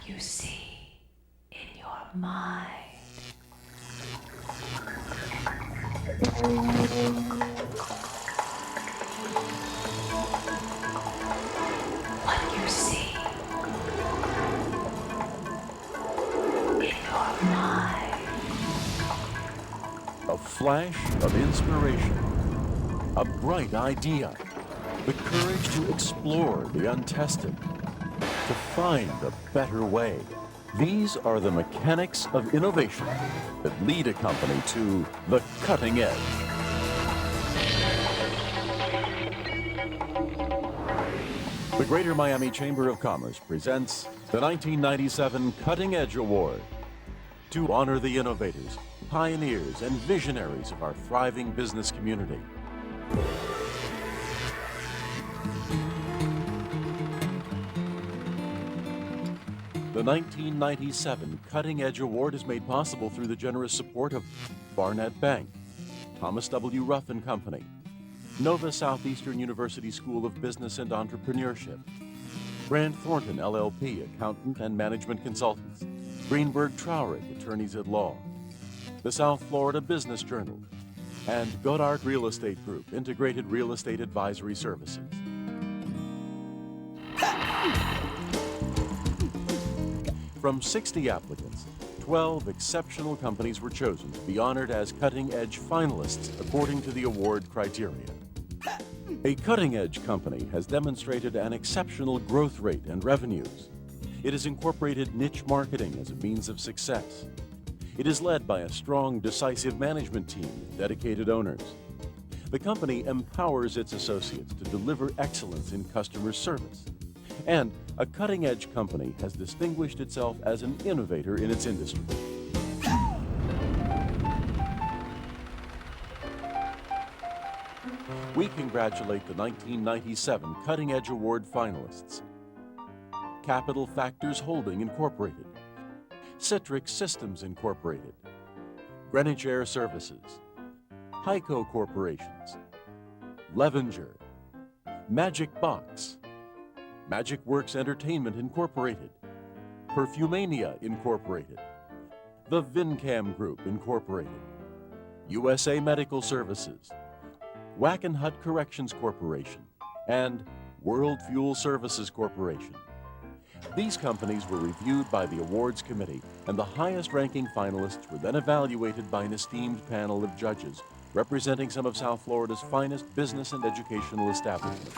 you see in your mind. What you see in your mind. A flash of inspiration, a bright idea, the courage to explore the untested, to find a better way. These are the mechanics of innovation that lead a company to the cutting edge. The Greater Miami Chamber of Commerce presents the 1997 Cutting Edge Award to honor the innovators, pioneers, and visionaries of our thriving business community. The 1997 Cutting Edge Award is made possible through the generous support of Barnett Bank, Thomas W. Ruff & Company, Nova Southeastern University School of Business and Entrepreneurship, Grant Thornton LLP, Accountant and Management Consultants, Greenberg Traurig, Attorneys at Law, the South Florida Business Journal, and Goddard Real Estate Group, Integrated Real Estate Advisory Services. From 60 applicants, 12 exceptional companies were chosen to be honored as cutting-edge finalists according to the award criteria. A cutting-edge company has demonstrated an exceptional growth rate and revenues. It has incorporated niche marketing as a means of success. It is led by a strong, decisive management team with dedicated owners. The company empowers its associates to deliver excellence in customer service. And a cutting-edge company has distinguished itself as an innovator in its industry. We congratulate the 1997 Cutting Edge Award finalists: Capital Factors Holding Incorporated, Citrix Systems Incorporated, Greenwich Air Services, Heiko Corporations, Levenger, Magic Box, Magic Works Entertainment Incorporated, Perfumania Incorporated, the Vincam Group Incorporated, USA Medical Services, Wackenhut Corrections Corporation, and World Fuel Services Corporation. These companies were reviewed by the awards committee, and the highest-ranking finalists were then evaluated by an esteemed panel of judges representing some of South Florida's finest business and educational establishments.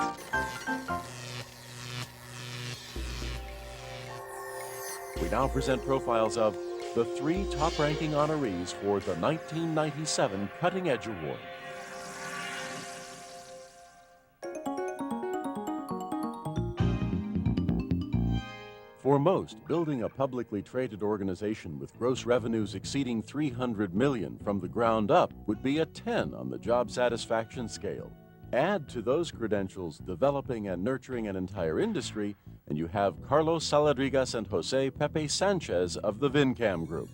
We now present profiles of the 3 top-ranking honorees for the 1997 Cutting Edge Award. For most, building a publicly traded organization with gross revenues exceeding $300 million from the ground up would be a 10 on the job satisfaction scale. Add to those credentials developing and nurturing an entire industry, and you have Carlos Saladrigas and Jose Pepe Sanchez of the Vincam Group.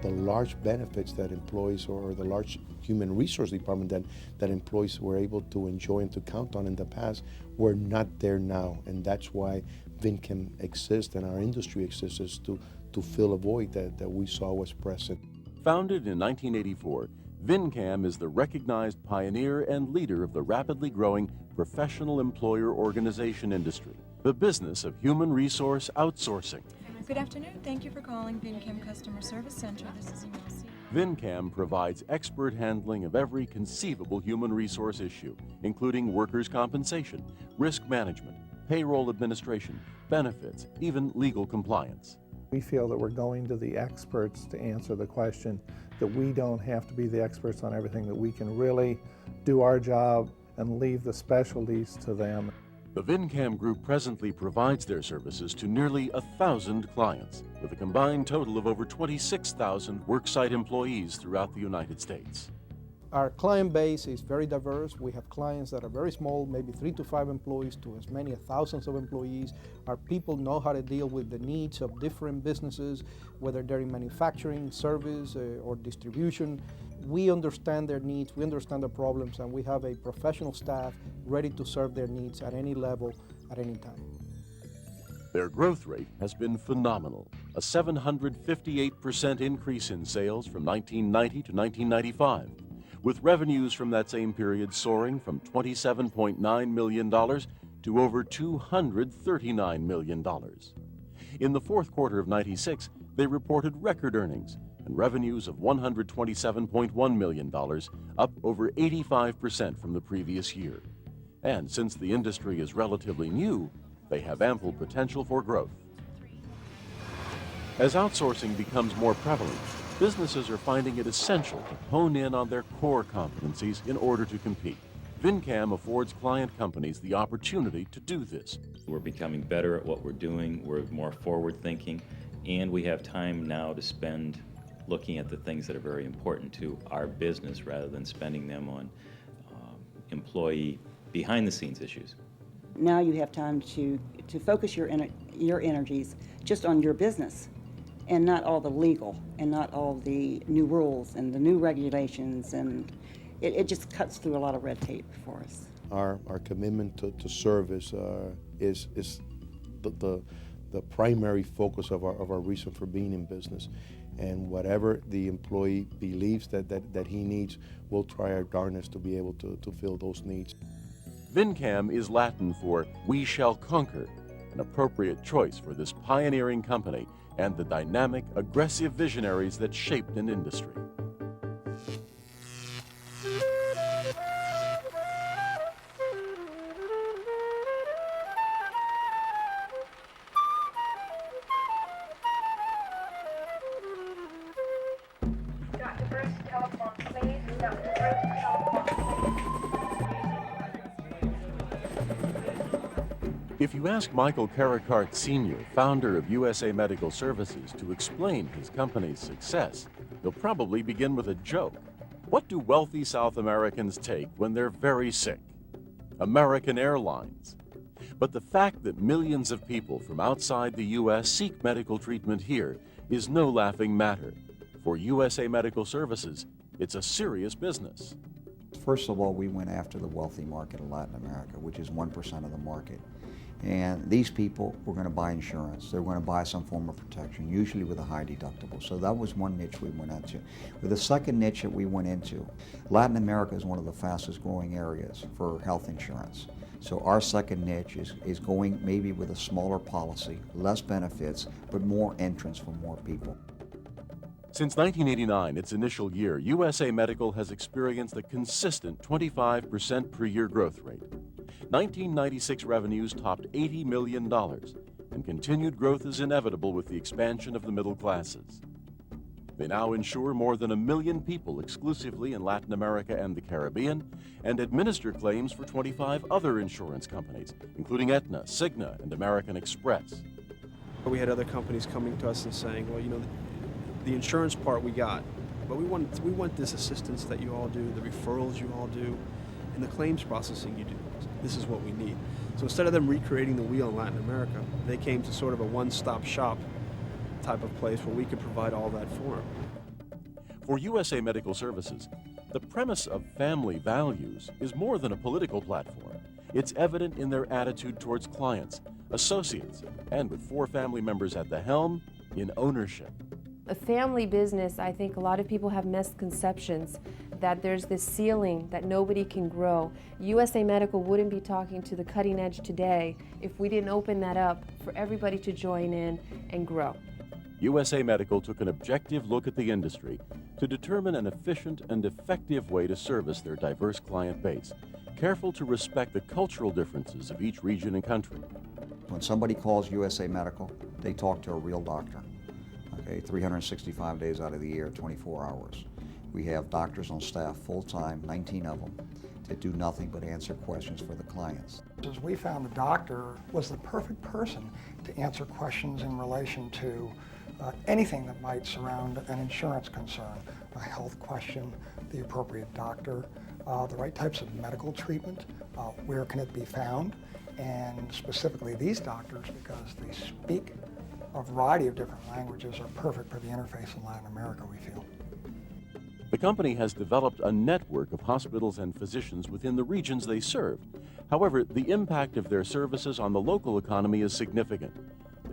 The large benefits that employees, or the large human resource department that employees were able to enjoy and to count on in the past, were not there now. And that's why Vincam exists and our industry exists, is to fill a void that we saw was present. Founded in 1984, Vincam is the recognized pioneer and leader of the rapidly growing professional employer organization industry, the business of human resource outsourcing. Good afternoon. Thank you for calling Vincam Customer Service Center. This is Emil. Vincam provides expert handling of every conceivable human resource issue, including workers' compensation, risk management, payroll administration, benefits, even legal compliance. We feel that we're going to the experts to answer the question, that we don't have to be the experts on everything, that we can really do our job and leave the specialties to them. The Vincam Group presently provides their services to nearly 1,000 clients, with a combined total of over 26,000 worksite employees throughout the United States. Our client base is very diverse. We have clients that are very small, maybe 3 to 5 employees, to as many as thousands of employees. Our people know how to deal with the needs of different businesses, whether they're in manufacturing, service, or distribution. We understand their needs, we understand their problems, and we have a professional staff ready to serve their needs at any level, at any time. Their growth rate has been phenomenal, a 758% increase in sales from 1990 to 1995, with revenues from that same period soaring from $27.9 million to over $239 million. In the fourth quarter of '96, they reported record earnings and revenues of $127.1 million, up over 85% from the previous year. And since the industry is relatively new, they have ample potential for growth. As outsourcing becomes more prevalent, businesses are finding it essential to hone in on their core competencies in order to compete. Vincam affords client companies the opportunity to do this. We're becoming better at what we're doing, we're more forward-thinking, and we have time now to spend looking at the things that are very important to our business rather than spending them on employee behind-the-scenes issues. Now you have time to focus your energies just on your business and not all the legal and not all the new rules and the new regulations, and it just cuts through a lot of red tape for us. Our commitment to service is the primary focus of our reason for being in business. And whatever the employee believes that he needs, we'll try our darnest to be able to fill those needs. Vincam is Latin for "we shall conquer," an appropriate choice for this pioneering company and the dynamic, aggressive visionaries that shaped an industry. Dr. Bruce, telephone, please. Dr. Bruce, telephone. If you ask Michael Carricart Sr., founder of USA Medical Services, to explain his company's success, he'll probably begin with a joke. What do wealthy South Americans take when they're very sick? American Airlines. But the fact that millions of people from outside the U.S. seek medical treatment here is no laughing matter. For USA Medical Services, it's a serious business. First of all, we went after the wealthy market of Latin America, which is 1% of the market. And these people were going to buy insurance. They were going to buy some form of protection, usually with a high deductible. So that was one niche we went into. With the second niche that we went into, Latin America is one of the fastest growing areas for health insurance. So our second niche is going maybe with a smaller policy, less benefits, but more entrance for more people. Since 1989, its initial year, USA Medical has experienced a consistent 25% per year growth rate. 1996 revenues topped $80 million, and continued growth is inevitable with the expansion of the middle classes. They now insure more than 1 million people exclusively in Latin America and the Caribbean, and administer claims for 25 other insurance companies, including Aetna, Cigna, and American Express. We had other companies coming to us and saying, well, you know, the insurance part we got, but we want this assistance that you all do, the referrals you all do, and the claims processing you do. This is what we need. So instead of them recreating the wheel in Latin America, they came to sort of a one-stop shop type of place where we could provide all that for them. For USA Medical Services, the premise of family values is more than a political platform. It's evident in their attitude towards clients, associates, and with 4 family members at the helm, in ownership. A family business, I think a lot of people have misconceptions that there's this ceiling that nobody can grow. USA Medical wouldn't be talking to the cutting edge today if we didn't open that up for everybody to join in and grow. USA Medical took an objective look at the industry to determine an efficient and effective way to service their diverse client base, careful to respect the cultural differences of each region and country. When somebody calls USA Medical, they talk to a real doctor. 365 days out of the year, 24 hours. We have doctors on staff full-time, 19 of them, that do nothing but answer questions for the clients. We found the doctor was the perfect person to answer questions in relation to anything that might surround an insurance concern, a health question, the appropriate doctor, the right types of medical treatment, where can it be found, and specifically these doctors, because they speak a variety of different languages, are perfect for the interface in Latin America, we feel. The company has developed a network of hospitals and physicians within the regions they serve. However, the impact of their services on the local economy is significant.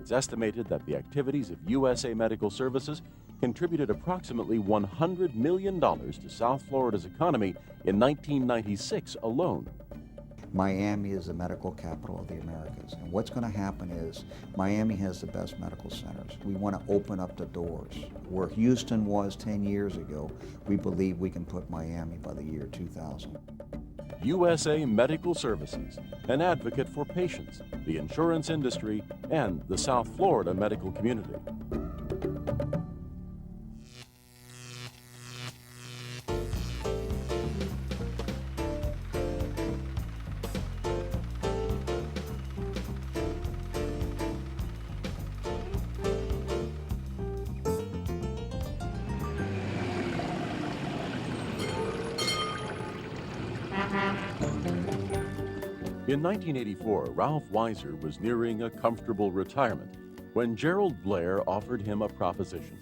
It's estimated that the activities of USA Medical Services contributed approximately $100 million to South Florida's economy in 1996 alone. Miami is the medical capital of the Americas, and what's going to happen is Miami has the best medical centers. We want to open up the doors. Where Houston was 10 years ago, we believe we can put Miami by the year 2000. USA Medical Services, an advocate for patients, the insurance industry, and the South Florida medical community. In 1984, Ralph Weiser was nearing a comfortable retirement when Gerald Blair offered him a proposition.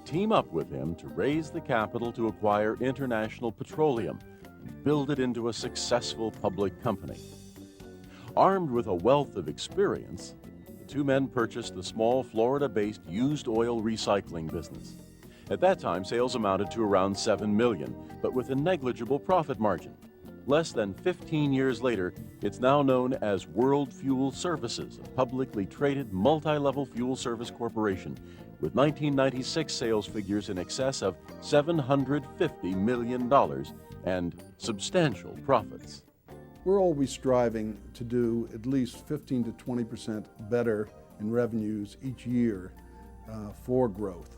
Team up with him to raise the capital to acquire International Petroleum and build it into a successful public company. Armed with a wealth of experience, the two men purchased the small Florida-based used oil recycling business. At that time, sales amounted to around $7 million, but with a negligible profit margin. Less than 15 years later, it's now known as World Fuel Services, a publicly traded multi-level fuel service corporation with 1996 sales figures in excess of $750 million and substantial profits. We're always striving to do at least 15 to 20% better in revenues each year for growth.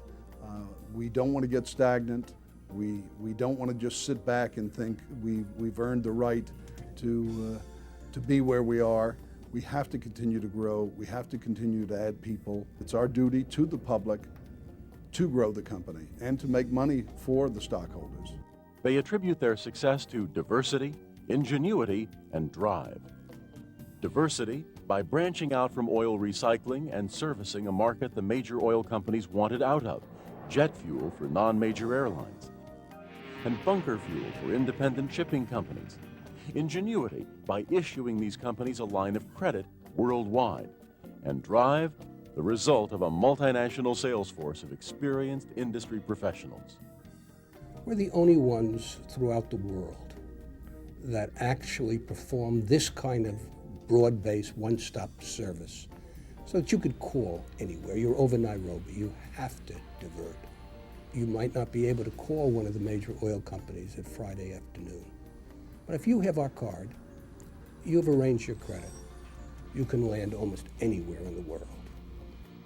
We don't want to get stagnant. We don't want to just sit back and think we've earned the right to be where we are. We have to continue to grow. We have to continue to add people. It's our duty to the public to grow the company and to make money for the stockholders. They attribute their success to diversity, ingenuity, and drive. Diversity by branching out from oil recycling and servicing a market the major oil companies wanted out of, jet fuel for non-major airlines, and bunker fuel for independent shipping companies. Ingenuity by issuing these companies a line of credit worldwide. And drive, the result of a multinational sales force of experienced industry professionals. We're the only ones throughout the world that actually perform this kind of broad-based one-stop service so that you could call anywhere. You're over Nairobi, you have to divert. You might not be able to call one of the major oil companies at Friday afternoon. But if you have our card, you've arranged your credit, you can land almost anywhere in the world.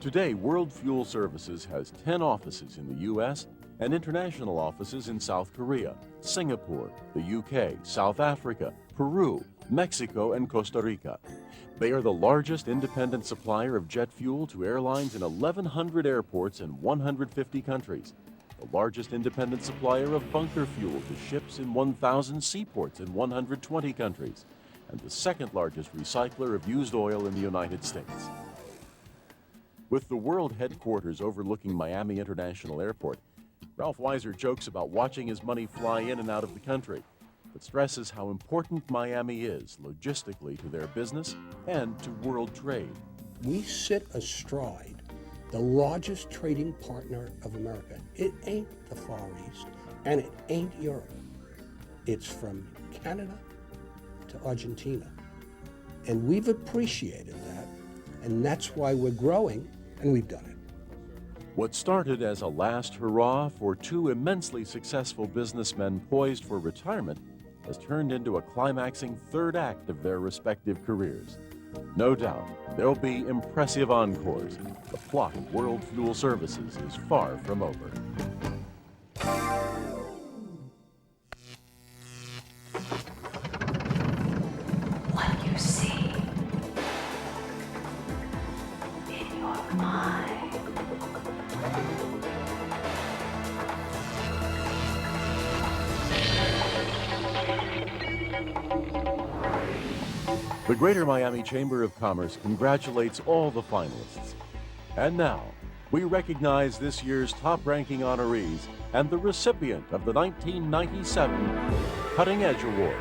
Today, World Fuel Services has 10 offices in the U.S. and international offices in South Korea, Singapore, the UK, South Africa, Peru, Mexico, and Costa Rica. They are the largest independent supplier of jet fuel to airlines in 1,100 airports in 150 countries. The largest independent supplier of bunker fuel to ships in 1,000 seaports in 120 countries, and the second largest recycler of used oil in the United States. With the world headquarters overlooking Miami International Airport, Ralph Weiser jokes about watching his money fly in and out of the country, but stresses how important Miami is logistically to their business and to world trade. We sit astride the largest trading partner of America. It ain't the Far East, and it ain't Europe. It's from Canada to Argentina. And we've appreciated that, and that's why we're growing, and we've done it. What started as a last hurrah for two immensely successful businessmen poised for retirement has turned into a climaxing third act of their respective careers. No doubt, there'll be impressive encores. The plot of World Fuel Services is far from over. What you see in your mind. The Greater Miami Chamber of Commerce congratulates all the finalists. And now, we recognize this year's top-ranking honorees and the recipient of the 1997 Cutting Edge Award.